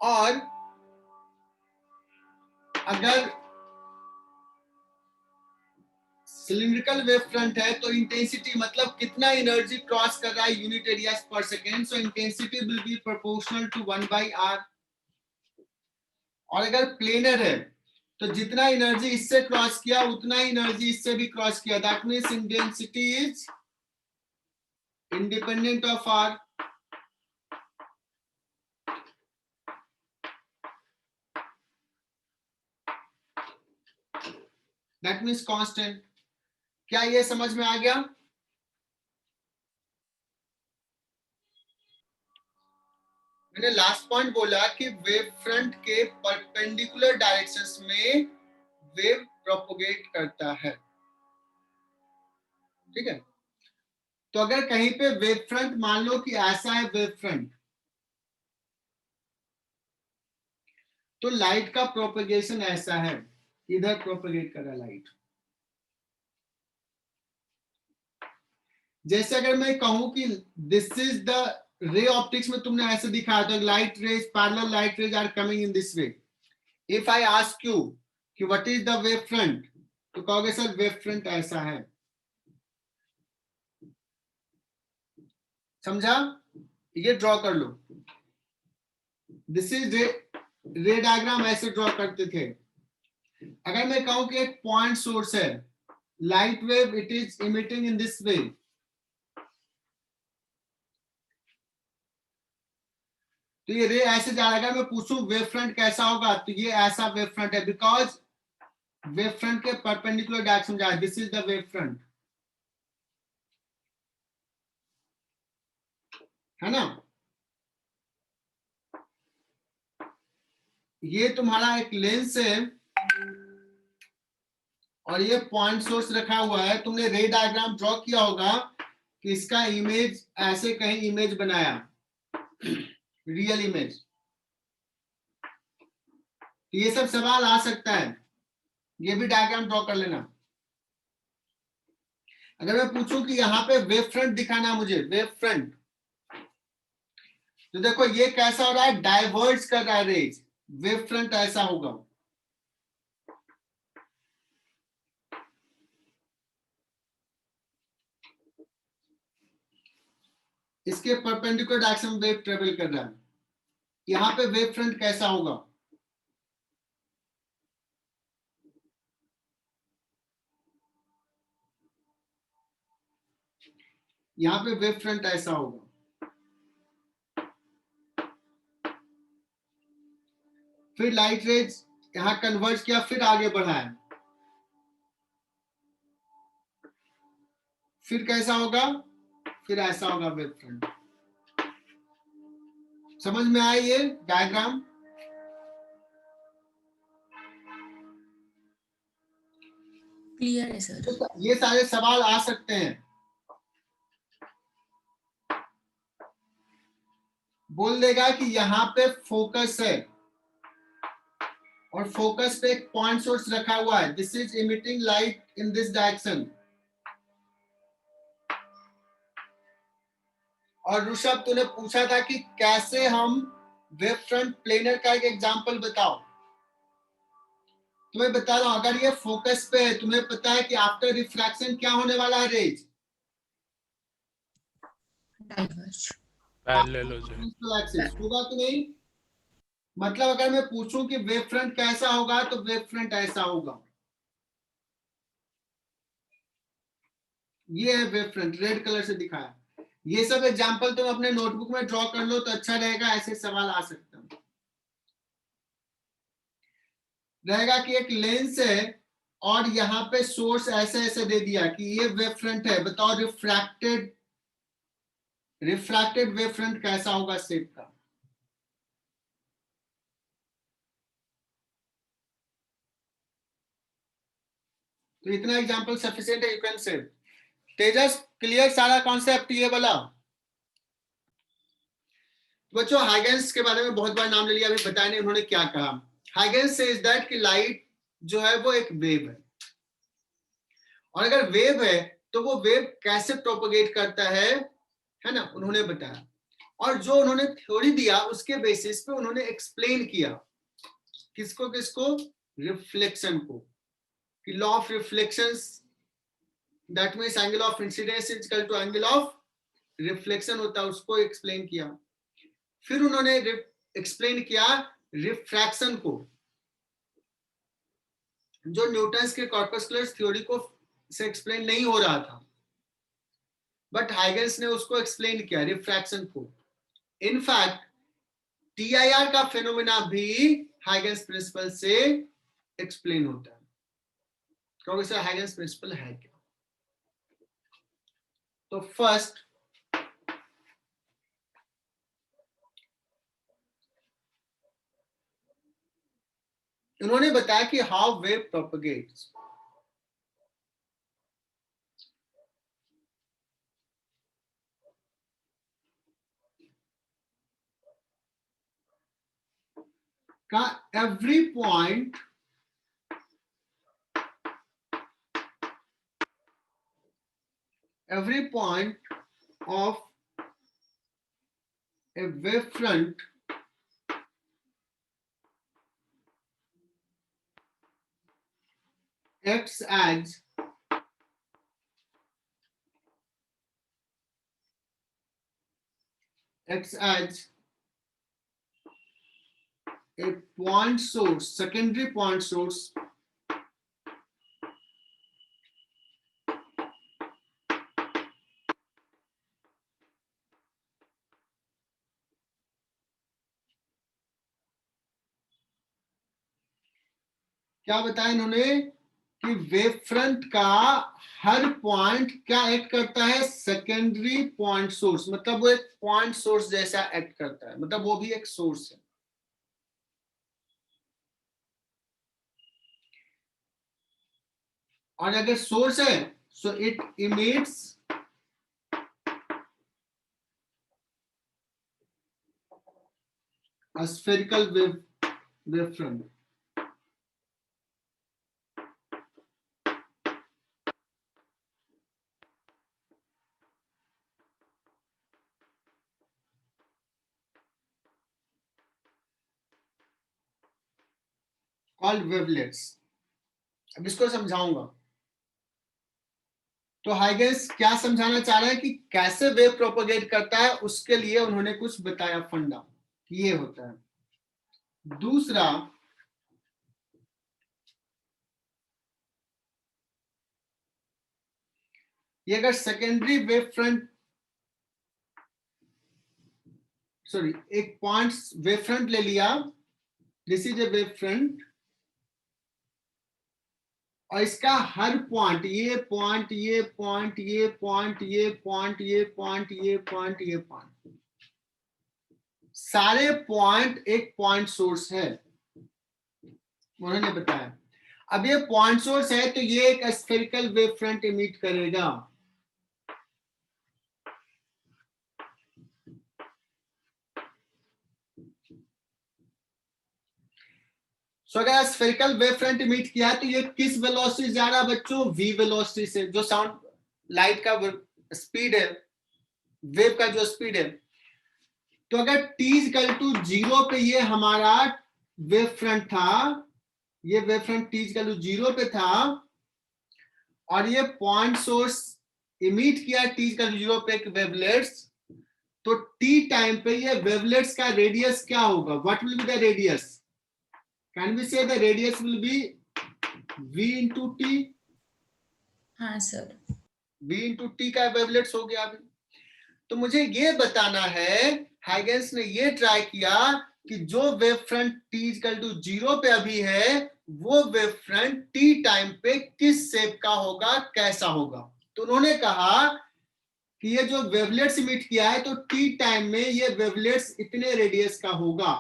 और अगर सिलिंड्रिकल वेव फ्रंट है तो इंटेंसिटी मतलब कितना एनर्जी क्रॉस कर रहा है यूनिट एरिया पर second, so intensity will be proportional to 1/r। और अगर प्लेनर है तो जितना एनर्जी इससे क्रॉस किया उतना एनर्जी इससे भी क्रॉस किया, that means intensity is independent of r। That means constant. क्या ये समझ में आ गया? मैंने लास्ट पॉइंट बोला कि वेव फ्रंट के परपेंडिकुलर डायरेक्शंस में वेव प्रोपोगेट करता है, ठीक है। तो अगर कहीं पे वेव फ्रंट मान लो कि ऐसा है वेव फ्रंट, तो लाइट का प्रोपेगेशन ऐसा है, इधर प्रोपेगेट कर रहा है लाइट। जैसे अगर मैं कहूं कि this is the ray optics में तुमने ऐसे दिखाया था, light rays, parallel light rays are coming in this way. If I ask you कि what is the wave front, तो कहोगे सर वेव फ्रंट ऐसा है। समझा? ये ड्रॉ कर लो, दिस इज रे डायग्राम ऐसे ड्रॉ करते थे। अगर मैं कहूं कि एक पॉइंट सोर्स है, light wave it is emitting in this वे, तो ये रे ऐसे जा रहा है। मैं पूछूं वेव फ्रंट कैसा होगा, तो ये ऐसा वेव फ्रंट है, बिकॉज वेव फ्रंट के परपेंडिकुलर डायरेक्शन जा रहा है, this is the wave front, है ना। ये तुम्हारा एक लेंस है और ये पॉइंट सोर्स रखा हुआ है। तुमने रे डायग्राम ड्रॉ किया होगा कि इसका इमेज ऐसे कहीं इमेज बनाया, रियल इमेज। तो ये सब सवाल आ सकता है, ये भी डायग्राम ड्रॉ कर लेना। अगर मैं पूछूं कि यहाँ पे वेव फ्रंट दिखाना मुझे, वेव फ्रंट, तो देखो ये कैसा हो रहा है, डाइवर्ज कर रहा है रेज, वेव फ्रंट ऐसा होगा। इसके परपेंडिकुलर डायरेक्शन में वेव ट्रेवल कर रहा है। यहाँ पे वेव फ्रंट कैसा होगा, यहाँ पे वेव फ्रंट ऐसा होगा। फिर लाइट रेज यहाँ कन्वर्ज किया, फिर आगे बढ़ाया, फिर कैसा होगा, फिर ऐसा होगा वेव फ्रंट। समझ में आया ये डायग्राम? क्लियर है सर। तो ये सारे सवाल आ सकते हैं। बोल देगा कि यहाँ पे फोकस है और फोकस पे एक पॉइंट सोर्स रखा हुआ है, this is emitting light in this direction. और ऋषभ तूने पूछा था कि कैसे हम वेव फ्रंट प्लेनर का एक एग्जांपल बताओ। तुम्हें बता रहा हूं, अगर ये फोकस पे है, तुम्हें पता है कि आफ्टर रिफ्रैक्शन क्या होने वाला है रेज, डाइवर्ज। पैरेलल हो जाए। प्रिंसिपल एक्सिस होगा कि नहीं? मतलब अगर मैं पूछूं कि वेव फ्रंट कैसा होगा तो वेव फ्रंट ऐसा होगा। ये है वेव फ्रंट, रेड कलर से दिखाया। ये सब एग्जांपल तुम अपने नोटबुक में ड्रॉ कर लो तो अच्छा रहेगा, ऐसे सवाल आ सकता है। रहेगा कि एक लेंस है और यहाँ पे सोर्स ऐसे ऐसे दे दिया कि ये वेव फ्रंट है, बताओ रिफ्रैक्टेड वेव फ्रंट कैसा होगा शेप का? तो इतना एग्जांपल सफिशिएंट है, you can say. Tejas clear सारा कॉन्सेप्ट ये वाला? बच्चों हाइगेंस के बारे में बहुत बार नाम ले लिया, अभी बताया नहीं उन्होंने क्या कहा। हाइगेंस सेज दैट कि लाइट जो है वो एक वेव है, और अगर वेव है तो वो वेव कैसे प्रोपगेट करता है ना, उन्होंने बताया। और जो उन्होंने थ्योरी दिया उसके बेसिस पे उन्होंने एक्सप्लेन किया, किसको किसको? रिफ्लेक्शन को, कि law of reflections, that means angle of incidence is equal to angle of reflection होता है, उसको एक्सप्लेन किया। फिर उन्होंने एक्सप्लेन किया रिफ्रैक्शन को, जो न्यूटन्स के कॉर्पस्कुलर थ्योरी को से एक्सप्लेन नहीं हो रहा था, बट हाइगेंस ने उसको एक्सप्लेन किया रिफ्रैक्शन को। इनफैक्ट टीआईआर का फेनोमेना भी हाइगेंस प्रिंसिपल से एक्सप्लेन होता है। क्योंकि सर हाइगेंस प्रिंसिपल है क्या? तो फर्स्ट उन्होंने बताया कि हाउ वेव प्रोपगेट्स। का every point of a wavefront acts as a point source, secondary point source क्या बताया इन्होंने कि वेव फ्रंट का हर पॉइंट क्या एक्ट करता है? सेकेंडरी पॉइंट सोर्स, मतलब वो एक पॉइंट सोर्स जैसा एक्ट करता है, मतलब वो भी एक सोर्स है। और अगर सोर्स है so it emits a spherical wavefront. Called wavelets. अब इसको समझाऊंगा। तो हाइगेंस क्या समझाना चाह रहा है कि कैसे वेव प्रोपोगेट करता है, उसके लिए उन्होंने कुछ बताया फंडा, ये होता है। दूसरा ये अगर सेकेंडरी वेव फ्रंट, सॉरी एक पॉइंट वेव फ्रंट ले लिया, this is a wave front, और इसका हर पॉइंट, ये पॉइंट, ये पॉइंट, ये पॉइंट, ये पॉइंट, ये पॉइंट, ये पॉइंट, ये पॉइंट, सारे पॉइंट एक पॉइंट सोर्स है, उन्होंने बताया। अब ये पॉइंट सोर्स है तो ये एक स्फेरिकल वेव फ्रंट इमिट करेगा। सो अगर स्फेरिकल वेव फ्रंट इमिट किया तो ये किस वेलोसिटी जा रहा है बच्चों? v वेलोसिटी से, जो साउंड लाइट का स्पीड है, वेव का जो स्पीड है। तो अगर t इक्वल टू 0 पे ये हमारा वेव फ्रंट था, ये wave front t equal to 0 पे था, और ये पॉइंट सोर्स इमिट किया t इक्वल टू 0 पे एक वेवलेट्स, तो टी टाइम पे ये वेवलेट्स का रेडियस क्या होगा? What will be the radius? Can we say the radius will be v into t? हाँ सर। v इंटू टी का वेवलेट्स हो गया अभी। तो मुझे ये बताना है, हाइगेंस ने ये ट्राई किया कि जो wave front t equal to 0 पे अभी है, वो वेव फ्रंट t टाइम पे किस शेप का होगा, कैसा होगा। तो उन्होंने कहा कि ये जो वेवलेट्स इमिट किया है, तो t टाइम में ये वेवलेट्स इतने रेडियस का होगा।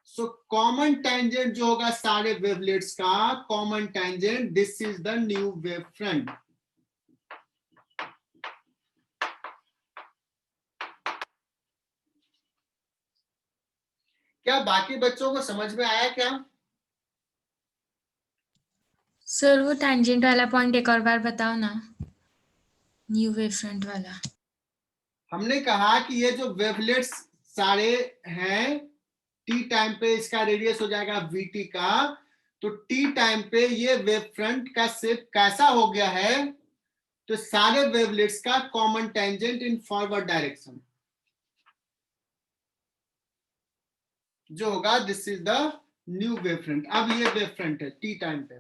सो कॉमन टेंजेंट जो होगा सारे वेवलेट्स का, common tangent, this is the new wave front. क्या बाकी बच्चों को समझ में आया क्या? सर वो टैंजेंट वाला पॉइंट एक और बार बताओ ना, न्यू वेव फ्रंट वाला। हमने कहा कि ये जो वेवलेट्स सारे हैं, टी टाइम पे इसका रेडियस हो जाएगा वीटी का, तो टी टाइम पे ये वेव फ्रंट का शेप कैसा हो गया है? तो सारे वेवलेट्स का common tangent in forward direction जो होगा, this is the new wave front. अब ये वेव फ्रंट है टी टाइम पे।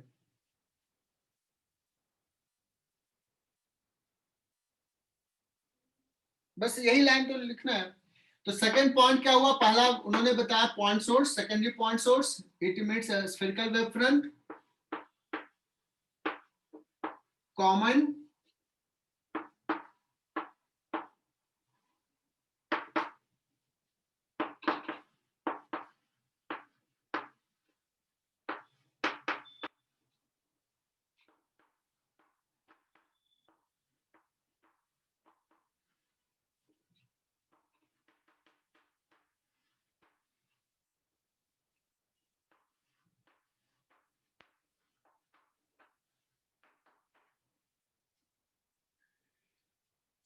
बस यही लाइन तो लिखना है। तो सेकंड पॉइंट क्या हुआ? पहला उन्होंने बताया point source, secondary point source, it emits a spherical wave front, common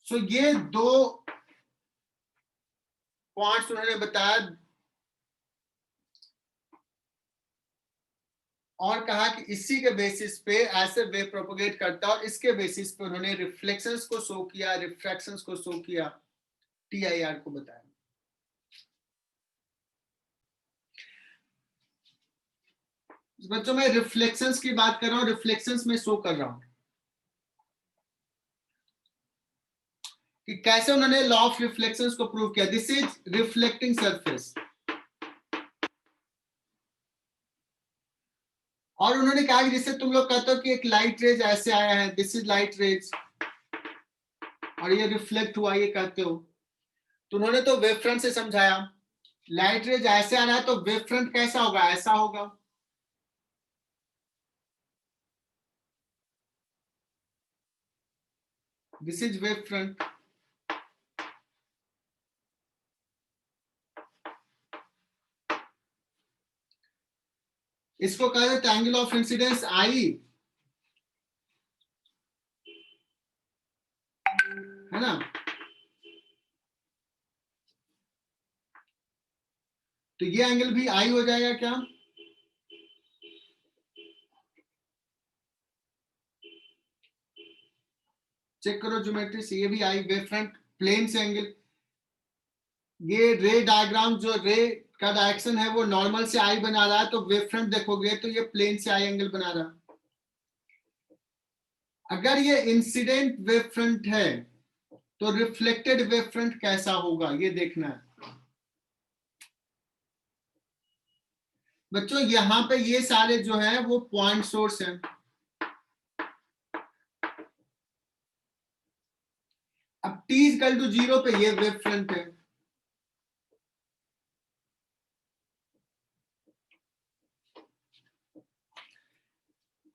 so ये दो पॉइंट्स उन्होंने बताया और कहा कि इसी के बेसिस पे ऐसे वेव प्रोपोगेट करता है, और इसके बेसिस पे उन्होंने रिफ्लेक्शंस को शो किया, रिफ्रैक्शंस को शो किया, टीआईआर को बताया। बच्चों मैं रिफ्लेक्शंस की बात कर रहा हूं, रिफ्लेक्शंस में शो कर रहा हूं कि कैसे उन्होंने लॉ ऑफ रिफ्लेक्शंस को प्रूव किया। दिस इज रिफ्लेक्टिंग सरफेस, और उन्होंने कहा कि जैसे तुम लोग कहते हो कि एक लाइट रेज ऐसे आया है, दिस इज लाइट रेज, और ये रिफ्लेक्ट हुआ, ये कहते हो। तो उन्होंने तो वेव फ्रंट से समझाया, लाइट रेज ऐसे आ रहा है तो वेव फ्रंट कैसा होगा, ऐसा होगा। This is wave front. इसको कहते हैं एंगल ऑफ इंसिडेंस आई, है ना। तो ये एंगल भी आई हो जाएगा क्या? चेक करो ज्योमेट्री से, ये भी आई, वेव फ्रंट प्लेन से एंगल। ये रे डायग्राम, जो रे का डायरेक्शन है वो नॉर्मल से आई बना रहा है, तो वेव फ्रंट देखोगे तो ये प्लेन से आई एंगल बना रहा है। अगर ये इंसिडेंट वेव फ्रंट है तो रिफ्लेक्टेड वेव फ्रंट कैसा होगा, ये देखना है बच्चों। यहां पे ये सारे जो है वो पॉइंट सोर्स हैं। अब t इक्वल टू 0 पे ये वेव फ्रंट है।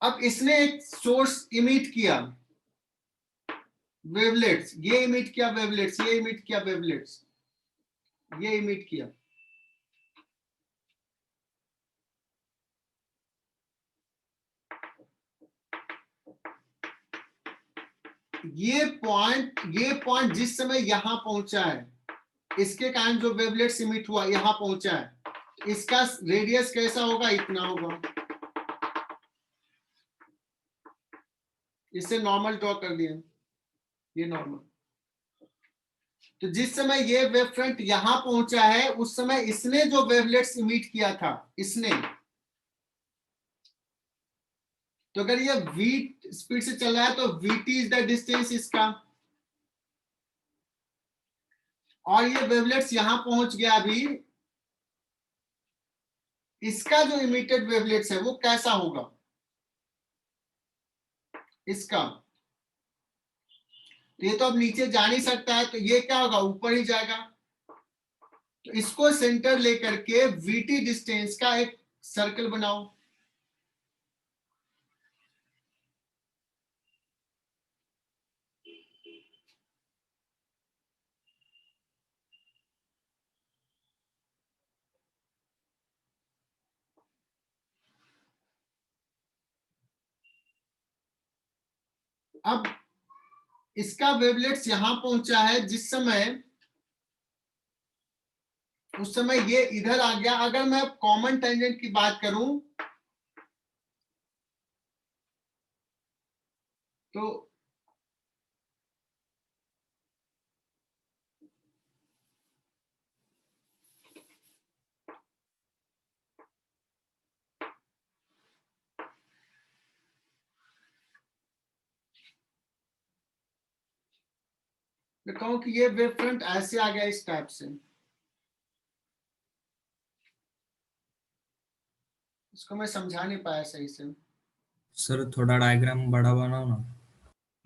अब इसने एक सोर्स इमिट किया, वेवलेट्स, ये इमिट किया वेवलेट्स, ये इमिट किया वेवलेट्स, ये इमिट किया। ये पॉइंट जिस समय यहां पहुंचा है, इसके कारण जो वेवलेट्स इमिट हुआ यहां पहुंचा है, इसका रेडियस कैसा होगा, इतना होगा। इससे नॉर्मल ड्रॉ कर दिया, ये नॉर्मल। तो जिस समय ये वेव फ्रंट यहां पहुंचा है उस समय इसने जो वेवलेट्स इमिट किया था इसने, तो अगर ये v स्पीड से चल रहा है तो vt इज द डिस्टेंस इसका, और ये वेवलेट्स यहां पहुंच गया अभी, इसका जो इमिटेड वेवलेट्स है वो कैसा होगा इसका, तो ये तो अब नीचे जा नहीं सकता है, तो ये क्या होगा ऊपर ही जाएगा। तो इसको सेंटर लेकर के vt डिस्टेंस का एक सर्कल बनाओ। अब इसका वेवलेट्स यहां पहुंचा है जिस समय, उस समय ये इधर आ गया। अगर मैं कॉमन टेंजेंट की बात करूं तो मैं कहूं कि ये वेव फ्रंट ऐसे आ गया इस टाइप से, इसको मैं समझा नहीं पाया सही से। सर थोड़ा डायग्राम बड़ा बनाओ ना।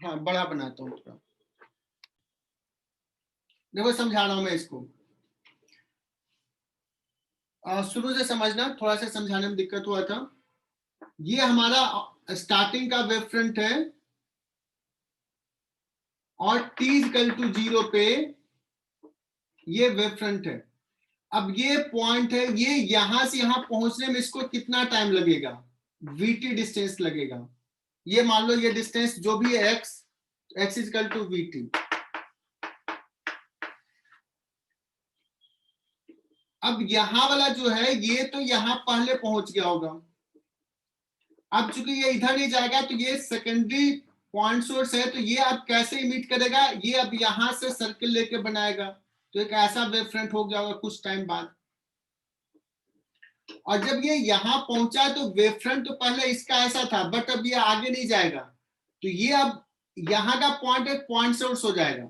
हाँ बड़ा बनाता हूँ थोड़ा, देखो समझा रहा हूं मैं इसको। शुरू से समझना, थोड़ा सा समझाने में दिक्कत हुआ था। ये हमारा स्टार्टिंग का वेव फ्रंट है और t इक्वल टू 0 पे ये वेव फ्रंट है। अब ये पॉइंट है, ये यहां से यहां पहुंचने में इसको कितना टाइम लगेगा, vt डिस्टेंस लगेगा। ये मान लो ये डिस्टेंस जो भी है x इक्वल टू vt। अब यहां वाला जो है ये तो यहां पहले पहुंच गया होगा, अब चूंकि ये इधर नहीं जाएगा तो ये सेकेंडरी पॉइंट सोर्स है, तो ये अब कैसे इमिट करेगा, ये अब यहां से सर्किल लेके बनाएगा, तो एक ऐसा वेव फ्रंट हो गया होगा कुछ टाइम बाद। और जब ये यहां पहुंचा तो वेव फ्रंट तो पहले इसका ऐसा था, बट अब ये आगे नहीं जाएगा, तो ये अब यहां का पॉइंट एक पॉइंट सोर्स हो जाएगा,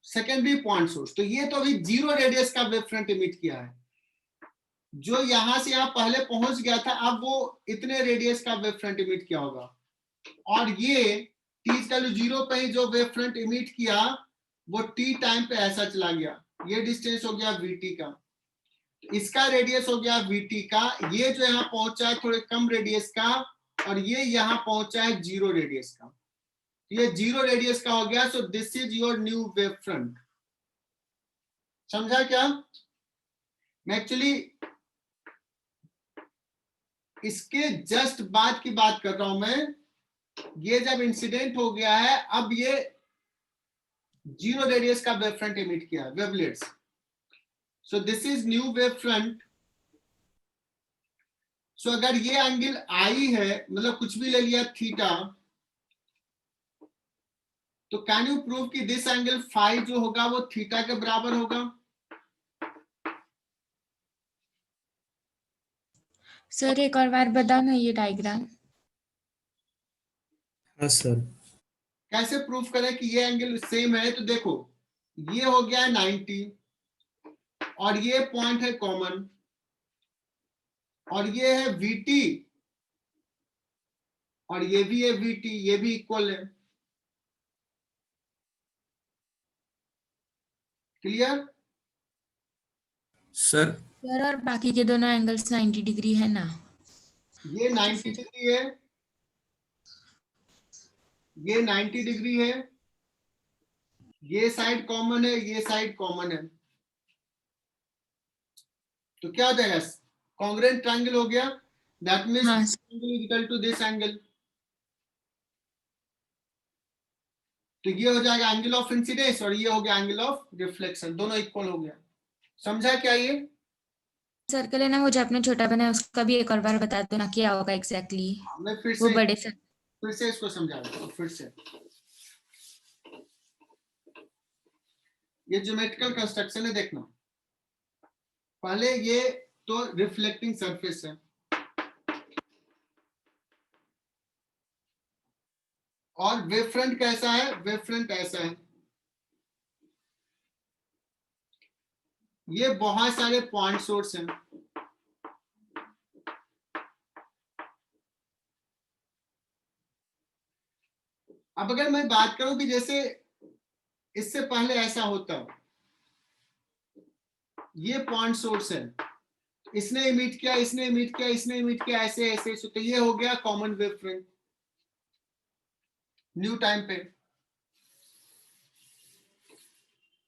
सेकेंडरी पॉइंट सोर्स। तो ये तो अभी 0 रेडियस का वेव फ्रंट इमिट किया है, जो यहां से यहां पहले पहुंच गया था अब वो इतने रेडियस का वेव फ्रंट इमिट किया होगा। और ये t इक्वल 0 पे ही जो वेव फ्रंट इमिट किया वो t टाइम पे ऐसा चला गया, ये डिस्टेंस हो गया vt का, इसका रेडियस हो गया vt का, ये जो यहाँ पहुंचा है थोड़े कम रेडियस का, और ये यहाँ पहुंचा है 0 रेडियस का, ये 0 रेडियस का हो गया। सो this is your new wave front. समझा क्या? मैं एक्चुअली इसके जस्ट बाद की बात कर रहा हूं मैं, ये जब इंसिडेंट हो गया है अब ये 0 रेडियस का वेव फ्रंट इमिट किया, wavelets. So this is new wave front. So अगर ये एंगल आई है, मतलब कुछ भी ले लिया थीटा, तो कैन यू प्रूव कि दिस एंगल फाई जो होगा वो थीटा के बराबर होगा? सर एक और बार बताओ ना ये डायग्राम। हाँ सर। कैसे प्रूफ करें कि ये एंगल सेम है? तो देखो ये हो गया 90 और ये पॉइंट है कॉमन, और ये है vt और ये भी है vt, ये भी इक्वल है। क्लियर? सर सर और बाकी के दोनों एंगल्स 90 डिग्री है ना? ये 90 डिग्री है, ये 90 डिग्री है, ये साइड कॉमन है, ये साइड कॉमन है, तो क्या हो जाएगा, कॉन्ग्रुएंट ट्रायंगल हो गया। दैट मींस हाँ angle is equal to this angle, तो ये हो जाएगा एंगल ऑफ इंसिडेंस और ये हो गया एंगल ऑफ रिफ्लेक्शन, दोनों इक्वल हो गया। समझा क्या ये? सर्कल है ना, वो जो आपने छोटा बनाया उसका भी एक और बार बता दो ना क्या होगा एग्जैक्टली मैं वो बड़े से। फिर से इसको समझा देता हूं, फिर से। ये ज्योमेट्रिकल कंस्ट्रक्शन है, देखना पहले ये तो रिफ्लेक्टिंग सरफेस है, और वेव फ्रंट कैसा है, वेव फ्रंट ऐसा है, ये बहुत सारे पॉइंट सोर्स हैं। अब अगर मैं बात करूं कि जैसे इससे पहले ऐसा होता, ये पॉइंट सोर्स है, इसने इमिट किया, इसने इमिट किया, इसने इमिट किया, ऐसे ऐसे ऐसे, तो ये हो गया common wave front new time पे।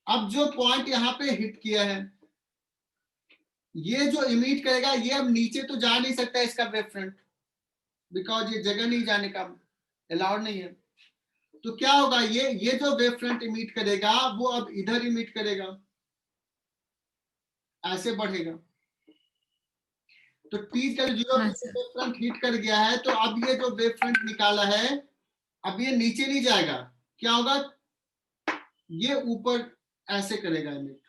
अब जो पॉइंट यहाँ पे हिट किया है, ये जो इमिट करेगा, ये अब नीचे तो जा नहीं सकता इसका वेव फ्रंट, बिकॉज ये जगह नहीं जाने का अलाउड नहीं है। तो क्या होगा, ये जो वेव फ्रंट इमिट करेगा वो अब इधर इमिट करेगा, ऐसे बढ़ेगा। तो टी का जो हाँ सर। वेव फ्रंट हिट कर गया है, तो अब ये जो वेव फ्रंट निकाला है, अब ये नीचे नहीं जाएगा, क्या होगा, ये ऊपर ऐसे करेगा इमिट।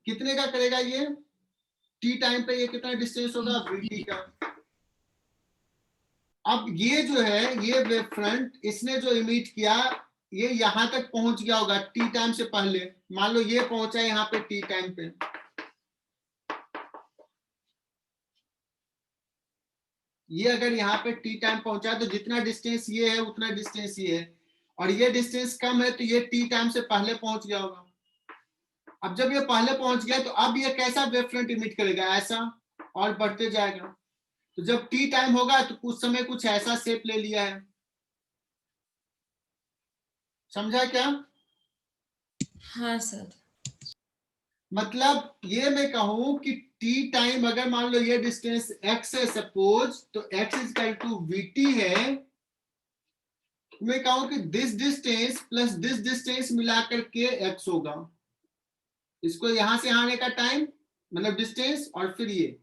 कितने का करेगा ये, टी टाइम पे ये कितना डिस्टेंस होगा, वीटी का। अब ये जो है, ये वेव फ्रंट इसने जो इमिट किया, ये यहां तक पहुंच गया होगा टी टाइम से पहले। मान लो ये पहुंचा यहाँ पे टी टाइम पे, ये अगर यहाँ पे टी टाइम पहुंचा, तो जितना डिस्टेंस ये है उतना डिस्टेंस ये है, और ये डिस्टेंस कम है, तो ये टी टाइम से पहले पहुंच गया होगा। अब जब ये पहले पहुंच गया, तो अब ये कैसा वेव फ्रंट इमिट करेगा, ऐसा, और बढ़ते जाएगा। तो जब टी टाइम होगा, तो कुछ समय कुछ ऐसा शेप ले लिया है, समझा क्या। हाँ सर। मतलब ये मैं कहूं कि टी टाइम अगर मान लो ये डिस्टेंस x है सपोज, तो x is equal to vt है, मैं कहूं कि this distance plus this distance मिलाकर के x होगा, इसको यहां से आने का टाइम मतलब डिस्टेंस, और फिर ये,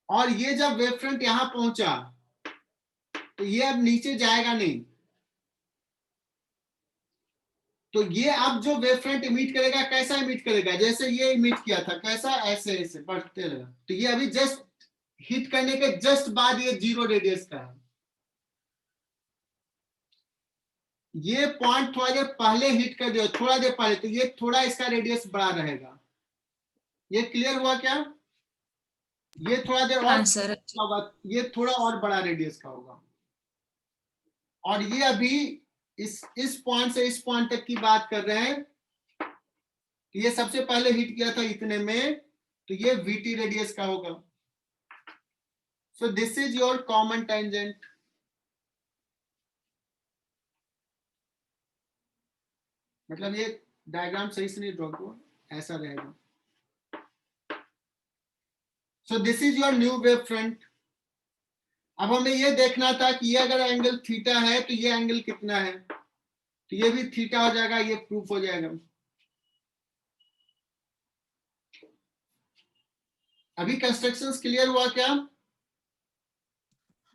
और ये जब वेव फ्रंट यहां पहुंचा, तो ये अब नीचे जाएगा नहीं, तो ये अब जो वेव फ्रंट इमिट करेगा, कैसा इमिट करेगा, जैसे ये इमिट किया था, कैसा, ऐसे ऐसे बढ़ते रहेगा। तो ये अभी जस्ट हिट करने के जस्ट बाद ये 0 रेडियस का है, ये पॉइंट थोड़ा देर पहले हिट कर दिया, थोड़ा देर पहले, तो ये थोड़ा इसका रेडियस बड़ा रहेगा। ये क्लियर हुआ क्या, ये थोड़ा देर और हाँ सर। होगा, ये थोड़ा और बड़ा रेडियस का होगा। और ये अभी इस पॉइंट से इस पॉइंट तक की बात कर रहे हैं, ये सबसे पहले हिट किया था इतने में, तो ये वीटी रेडियस का होगा। सो this is your common tangent. मतलब ये डायग्राम सही से नहीं ड्रॉ हुआ, ऐसा रहेगा। सो this is your new wave front. अब हमें ये देखना था कि ये अगर एंगल थीटा है, तो ये एंगल कितना है, तो ये भी थीटा हो जाएगा, ये प्रूफ हो जाएगा। अभी कंस्ट्रक्शंस क्लियर हुआ क्या,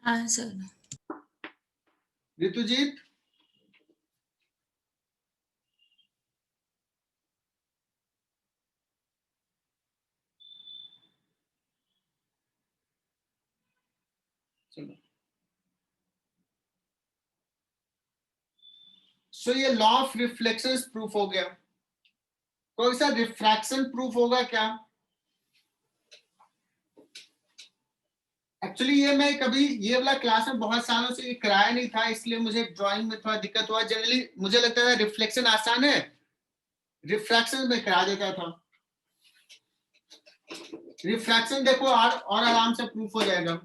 हाँ सर। ऋतुजीत। चलो, सो ये लॉ ऑफ रिफ्लेक्शन प्रूफ हो गया। कोई सा रिफ्रैक्शन प्रूफ होगा क्या, एक्चुअली ये मैं कभी ये वाला क्लास में बहुत सालों से कराया नहीं था, इसलिए मुझे ड्राइंग में थोड़ा दिक्कत हुआ। जनरली मुझे लगता था रिफ्लेक्शन आसान है, रिफ्रैक्शन में करा देता था। रिफ्रैक्शन देखो और आराम से प्रूफ हो जाएगा।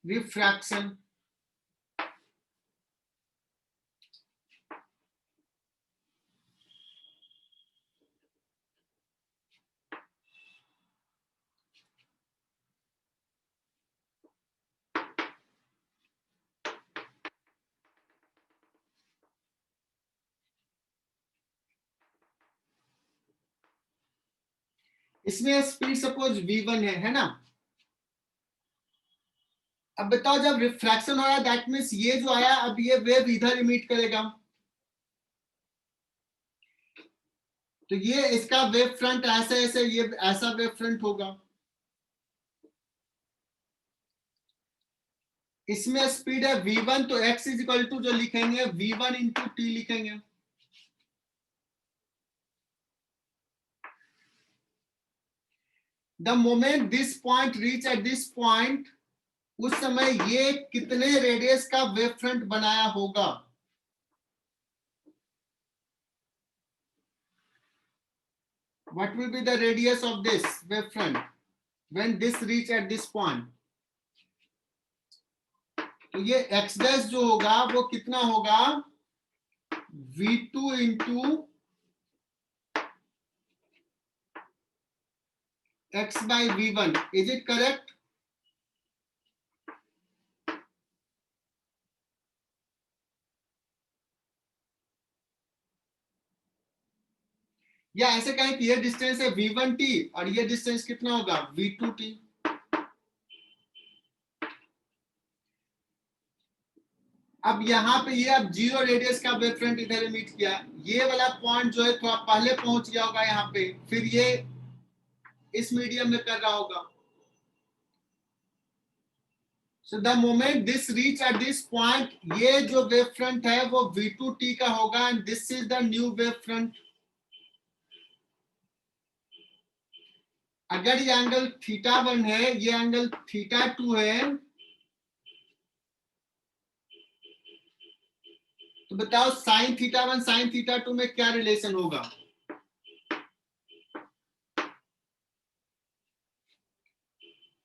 रिफ्रैक्शन, इसमें स्पीड सपोज v1 है ना। अब बताओ जब रिफ्रैक्शन हो रहा है दैट मीन्स ये जो आया अब ये वेव इधर इमिट करेगा, तो ये इसका वेव फ्रंट ऐसे ऐसे ये ऐसा वेव फ्रंट होगा। इसमें स्पीड है v1 तो x इज इक्वल टू जो लिखेंगे v1 इंटू टी लिखेंगे। The moment this point reach at this point, उस समय ये कितने रेडियस का वेव फ्रंट बनाया होगा। What will be the radius of this wave front when this reach at this point? तो ये x डैश जो होगा वो कितना होगा v2 into x by v1। Is it correct? या ऐसे कहें कि ये डिस्टेंस है v1t और ये डिस्टेंस कितना होगा v2t। अब यहाँ पे ये अब जीरो रेडियस का वेव फ्रंट इधर इमिट किया, ये वाला पॉइंट जो है थोड़ा पहले पहुंच गया होगा यहाँ पे, फिर ये इस मीडियम में कर रहा होगा। So the moment this reach at this point, ये जो वेव फ्रंट है वो v2t का होगा and this is the new wave front। अगर ये एंगल θ1 है, ये एंगल θ2 है, तो बताओ sin θ1 sin θ2 में क्या रिलेशन होगा।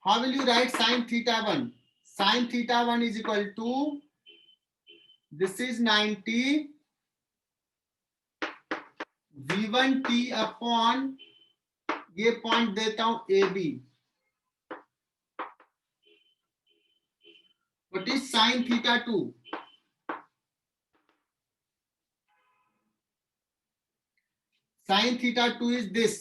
How will you write sin θ1? Sin θ1 is equal to, this is 90 v1t upon ये पॉइंट देता हूं AB। What is sin θ2? Sin θ2 is this।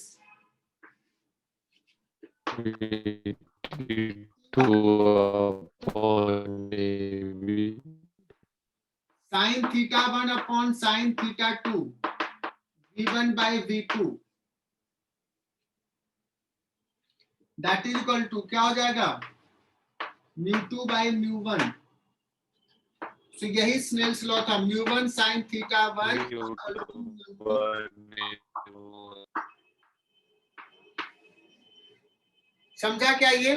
Sin θ1 upon sin θ2, v1 by v2, that is equal to क्या हो जाएगा μ2 by μ1। तो यही Snell's law था, μ1 sin θ1। समझा क्या ये?